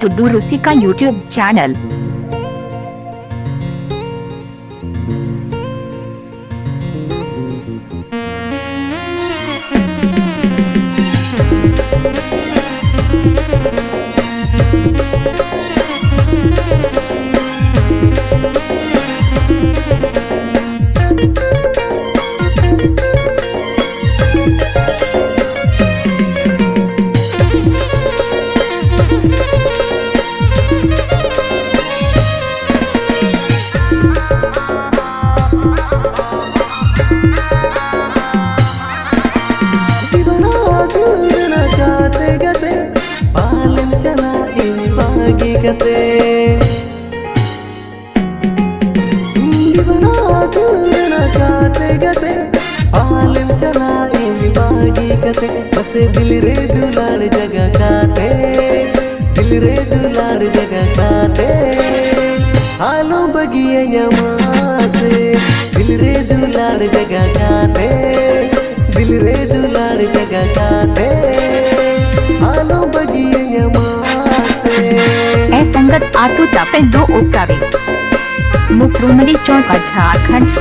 टुडू रूसी का YouTube channel. बस दिल रे दुलार जगह काते, दिल रे दुलार जगह काते, हालों बगिए यमा से दिल रे दुलार जगह काते, दिल रे दुलार जगह काते, हालों बगिए यमा से। ए संगत आतु तपे दो उकावे मुकरुमरी चौक झारखंड।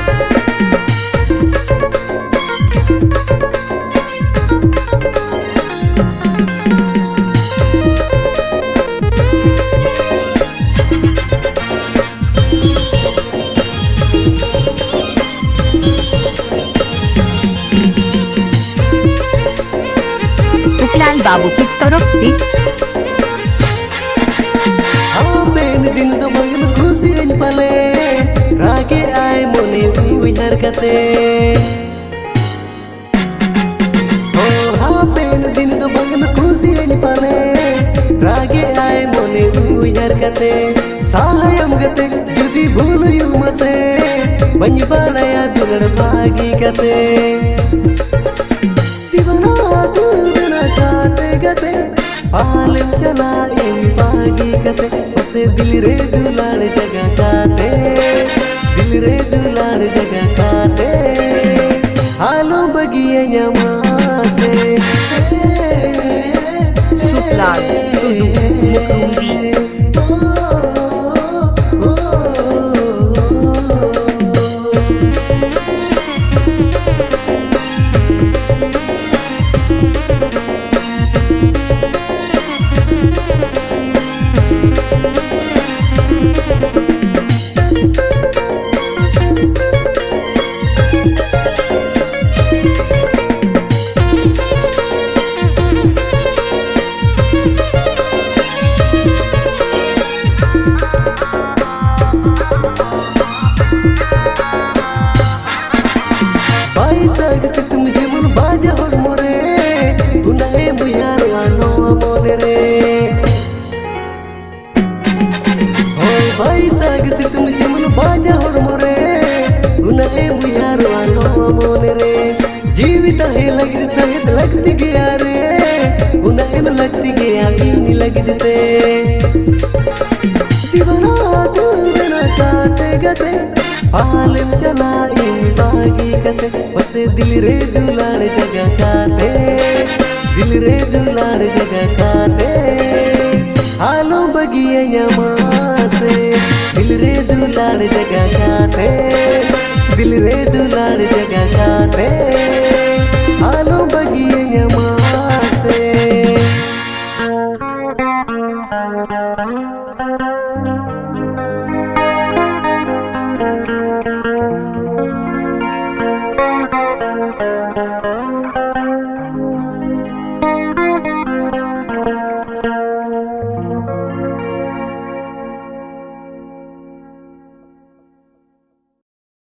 सुखलाल बाबू की तरफ से दिन तो मगन खुशी पले रागे आए मोने विचार करते ओ हाँ पेन दिन तो मगन खुशी पले रागे आए मोने विचार करते सहायम गते जुदी भूल युम से बन पाया दुलड़ भागी करते दीवाना दिल न काटे गते पालम चला इन पागी कते बसे दिल रे दुलार जगह काटे, दिल रे दुलार जगह काटे, हालों बगिए यमा से। सुखलाल टुडू मुकरुमरी जीवित है लगी सहित लगती गया रे उन्हें लगती गया इन लग देते दीवाना दिल न काटे गते पालम चला इन बागी कते बस दिल रे दुलार जगह काटे, दिल रे दुलार जगह काटे, हालों बगिए यमा से दिल रे दुलार जगह काटे, दिल रे दुलार जगह काटे, हालों बगिए यमा से।